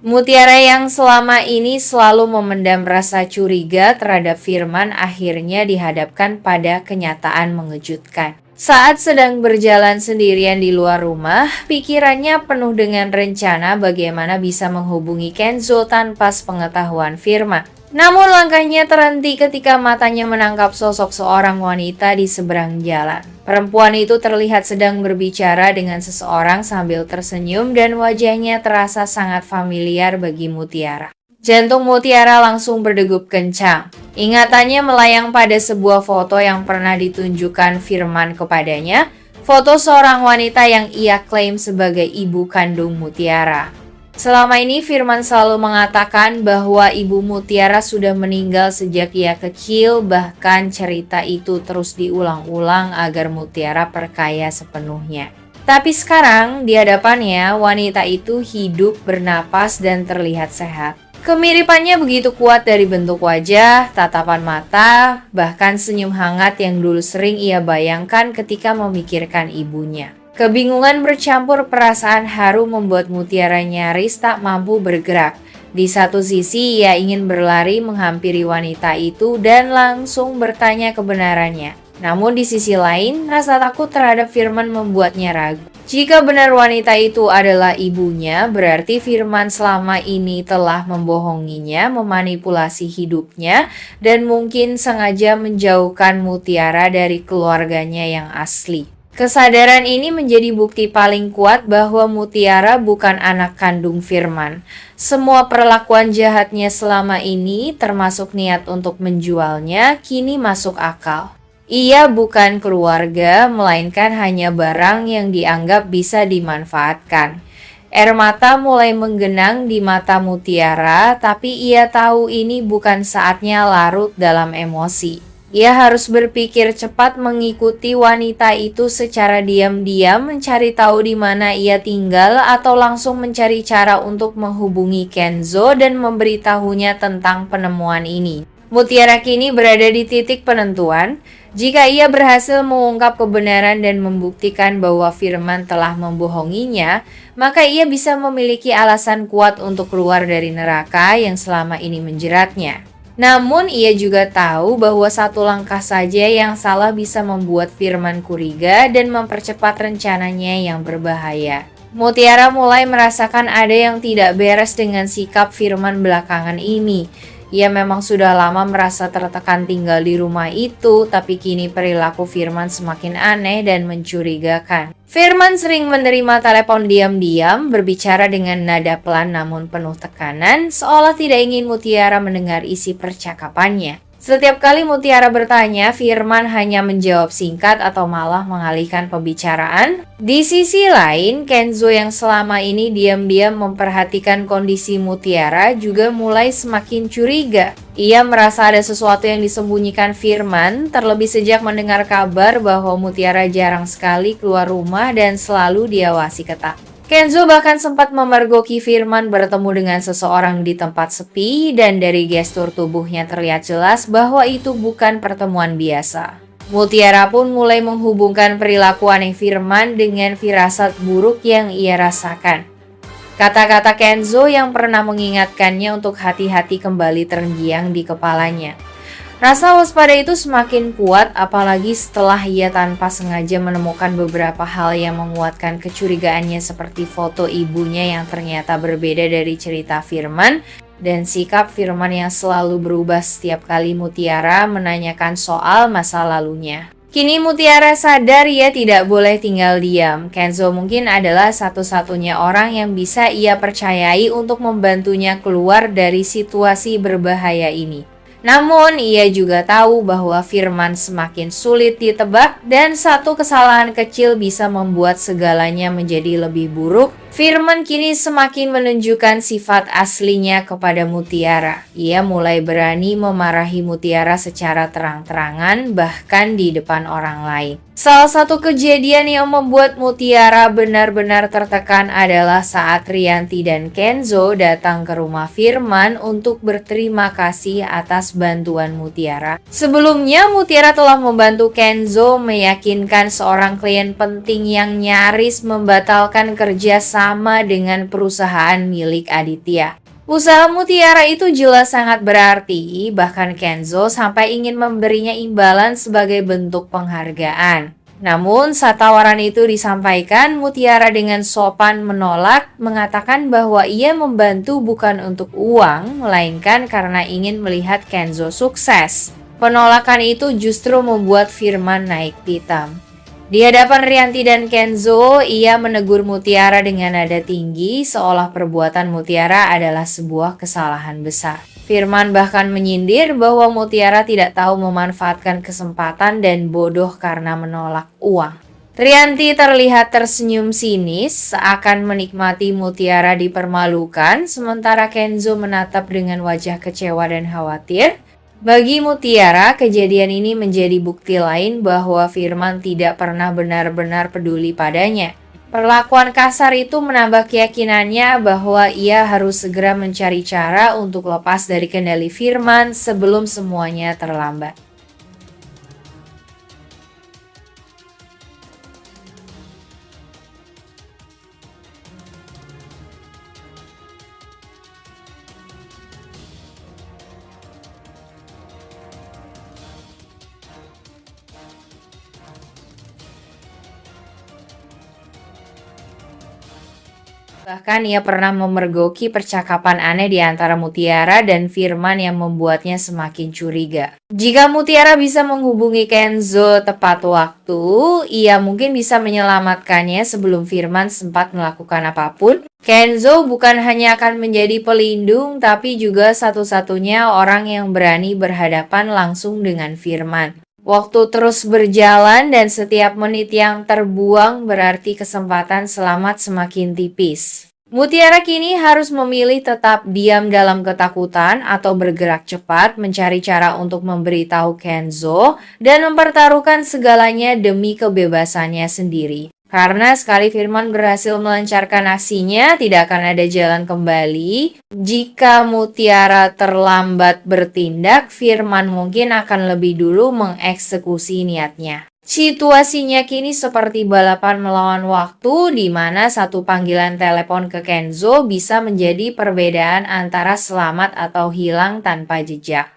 Mutiara yang selama ini selalu memendam rasa curiga terhadap Firman akhirnya dihadapkan pada kenyataan mengejutkan. Saat sedang berjalan sendirian di luar rumah, pikirannya penuh dengan rencana bagaimana bisa menghubungi Kenzo tanpa sepengetahuan Firman. Namun langkahnya terhenti ketika matanya menangkap sosok seorang wanita di seberang jalan. Perempuan itu terlihat sedang berbicara dengan seseorang sambil tersenyum dan wajahnya terasa sangat familiar bagi Mutiara. Jantung Mutiara langsung berdegup kencang. Ingatannya melayang pada sebuah foto yang pernah ditunjukkan Firman kepadanya, foto seorang wanita yang ia klaim sebagai ibu kandung Mutiara. Selama ini Firman selalu mengatakan bahwa ibu Mutiara sudah meninggal sejak ia kecil, bahkan cerita itu terus diulang-ulang agar Mutiara perkaya sepenuhnya. Tapi sekarang di hadapannya wanita itu hidup, bernapas, dan terlihat sehat. Kemiripannya begitu kuat dari bentuk wajah, tatapan mata, bahkan senyum hangat yang dulu sering ia bayangkan ketika memikirkan ibunya. Kebingungan bercampur perasaan haru membuat Mutiara nyaris tak mampu bergerak. Di satu sisi ia ingin berlari menghampiri wanita itu dan langsung bertanya kebenarannya. Namun di sisi lain, rasa takut terhadap Firman membuatnya ragu. Jika benar wanita itu adalah ibunya, berarti Firman selama ini telah membohonginya, memanipulasi hidupnya, dan mungkin sengaja menjauhkan Mutiara dari keluarganya yang asli. Kesadaran ini menjadi bukti paling kuat bahwa Mutiara bukan anak kandung Firman. Semua perlakuan jahatnya selama ini, termasuk niat untuk menjualnya, kini masuk akal. Ia bukan keluarga, melainkan hanya barang yang dianggap bisa dimanfaatkan. Air mata mulai menggenang di mata Mutiara, tapi ia tahu ini bukan saatnya larut dalam emosi. Ia harus berpikir cepat, mengikuti wanita itu secara diam-diam, mencari tahu di mana ia tinggal, atau langsung mencari cara untuk menghubungi Kenzo dan memberitahunya tentang penemuan ini. Mutiara kini berada di titik penentuan. Jika ia berhasil mengungkap kebenaran dan membuktikan bahwa Firman telah membohonginya, maka ia bisa memiliki alasan kuat untuk keluar dari neraka yang selama ini menjeratnya. Namun ia juga tahu bahwa satu langkah saja yang salah bisa membuat Firman curiga dan mempercepat rencananya yang berbahaya. Mutiara mulai merasakan ada yang tidak beres dengan sikap Firman belakangan ini. Ia memang sudah lama merasa tertekan tinggal di rumah itu, tapi kini perilaku Firman semakin aneh dan mencurigakan. Firman sering menerima telepon diam-diam, berbicara dengan nada pelan namun penuh tekanan, seolah tidak ingin Mutiara mendengar isi percakapannya. Setiap kali Mutiara bertanya, Firman hanya menjawab singkat atau malah mengalihkan pembicaraan. Di sisi lain, Kenzo yang selama ini diam-diam memperhatikan kondisi Mutiara juga mulai semakin curiga. Ia merasa ada sesuatu yang disembunyikan Firman, terlebih sejak mendengar kabar bahwa Mutiara jarang sekali keluar rumah dan selalu diawasi ketat. Kenzo bahkan sempat memergoki Firman bertemu dengan seseorang di tempat sepi, dan dari gestur tubuhnya terlihat jelas bahwa itu bukan pertemuan biasa. Mutiara pun mulai menghubungkan perilaku aneh Firman dengan firasat buruk yang ia rasakan. Kata-kata Kenzo yang pernah mengingatkannya untuk hati-hati kembali terngiang di kepalanya. Rasa waspada itu semakin kuat, apalagi setelah ia tanpa sengaja menemukan beberapa hal yang menguatkan kecurigaannya, seperti foto ibunya yang ternyata berbeda dari cerita Firman, dan sikap Firman yang selalu berubah setiap kali Mutiara menanyakan soal masa lalunya. Kini Mutiara sadar ia tidak boleh tinggal diam. Kenzo mungkin adalah satu-satunya orang yang bisa ia percayai untuk membantunya keluar dari situasi berbahaya ini. Namun ia juga tahu bahwa Firman semakin sulit ditebak dan satu kesalahan kecil bisa membuat segalanya menjadi lebih buruk. Firman kini semakin menunjukkan sifat aslinya kepada Mutiara. Ia mulai berani memarahi Mutiara secara terang-terangan, bahkan di depan orang lain. Salah satu kejadian yang membuat Mutiara benar-benar tertekan adalah saat Rianti dan Kenzo datang ke rumah Firman untuk berterima kasih atas bantuan Mutiara. Sebelumnya Mutiara telah membantu Kenzo meyakinkan seorang klien penting yang nyaris membatalkan kerja sama sama dengan perusahaan milik Aditya. Usaha Mutiara itu jelas sangat berarti, bahkan Kenzo sampai ingin memberinya imbalan sebagai bentuk penghargaan. Namun, saat tawaran itu disampaikan, Mutiara dengan sopan menolak, mengatakan bahwa ia membantu bukan untuk uang, melainkan karena ingin melihat Kenzo sukses. Penolakan itu justru membuat Firman naik pitam. Di hadapan Rianti dan Kenzo, ia menegur Mutiara dengan nada tinggi, seolah perbuatan Mutiara adalah sebuah kesalahan besar. Firman bahkan menyindir bahwa Mutiara tidak tahu memanfaatkan kesempatan dan bodoh karena menolak uang. Rianti terlihat tersenyum sinis, seakan menikmati Mutiara dipermalukan, sementara Kenzo menatap dengan wajah kecewa dan khawatir. Bagi Mutiara, kejadian ini menjadi bukti lain bahwa Firman tidak pernah benar-benar peduli padanya. Perlakuan kasar itu menambah keyakinannya bahwa ia harus segera mencari cara untuk lepas dari kendali Firman sebelum semuanya terlambat. Bahkan ia pernah memergoki percakapan aneh di antara Mutiara dan Firman yang membuatnya semakin curiga. Jika Mutiara bisa menghubungi Kenzo tepat waktu, ia mungkin bisa menyelamatkannya sebelum Firman sempat melakukan apapun. Kenzo bukan hanya akan menjadi pelindung, tapi juga satu-satunya orang yang berani berhadapan langsung dengan Firman. Waktu terus berjalan dan setiap menit yang terbuang berarti kesempatan selamat semakin tipis. Mutiara kini harus memilih tetap diam dalam ketakutan atau bergerak cepat mencari cara untuk memberitahu Kenzo dan mempertaruhkan segalanya demi kebebasannya sendiri. Karena sekali Firman berhasil melancarkan aksinya, tidak akan ada jalan kembali. Jika Mutiara terlambat bertindak, Firman mungkin akan lebih dulu mengeksekusi niatnya. Situasinya kini seperti balapan melawan waktu, di mana satu panggilan telepon ke Kenzo bisa menjadi perbedaan antara selamat atau hilang tanpa jejak.